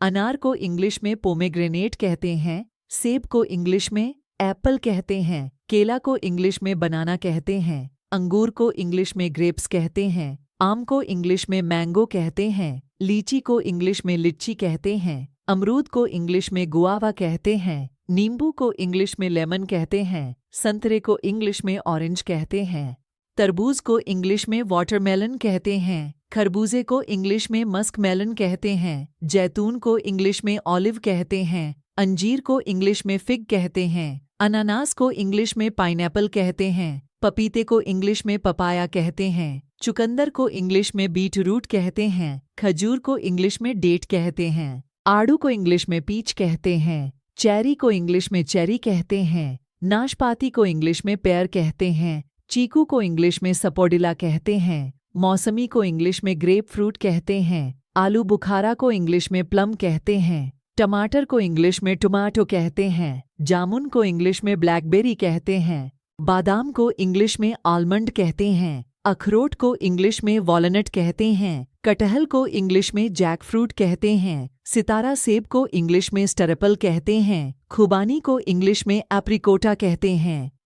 अनार को इंग्लिश में पोमेग्रेनेट कहते हैं। सेब को इंग्लिश में एप्पल कहते हैं। केला को इंग्लिश में बनाना कहते हैं। अंगूर को इंग्लिश में ग्रेप्स कहते हैं। आम को इंग्लिश में मैंगो कहते हैं। लीची को इंग्लिश में लिच्ची कहते हैं। अमरूद को इंग्लिश में गुआवा कहते हैं। नींबू को इंग्लिश में लेमन कहते हैं। संतरे को इंग्लिश में ऑरेंज कहते हैं। तरबूज को इंग्लिश में वाटरमेलन कहते हैं। खरबूजे को इंग्लिश में मस्कमेलन कहते हैं। जैतून को इंग्लिश में ऑलिव कहते हैं। अंजीर को इंग्लिश में फिग कहते हैं। अनानास को इंग्लिश में पाइनएप्पल कहते हैं। पपीते को इंग्लिश में पपाया कहते हैं। चुकंदर को इंग्लिश में बीट रूट कहते हैं। खजूर को इंग्लिश में डेट कहते हैं। आड़ू को इंग्लिश में पीच कहते हैं। चेरी को इंग्लिश में चेरी कहते हैं। नाशपाती को इंग्लिश में पेयर कहते हैं। चीकू को इंग्लिश में सपोडिला कहते हैं। मौसमी को इंग्लिश में ग्रेप फ्रूट कहते हैं। आलू बुखारा को इंग्लिश में प्लम कहते हैं। टमाटर को इंग्लिश में टोमाटो कहते हैं। जामुन को इंग्लिश में ब्लैकबेरी कहते हैं। बादाम को इंग्लिश में आलमंड कहते हैं। अखरोट को इंग्लिश में वॉलनट कहते हैं। कटहल को इंग्लिश में जैक फ्रूट कहते हैं। सितारा सेब को इंग्लिश में स्टरपल कहते हैं। खुबानी को इंग्लिश में एप्रिकोटा कहते हैं।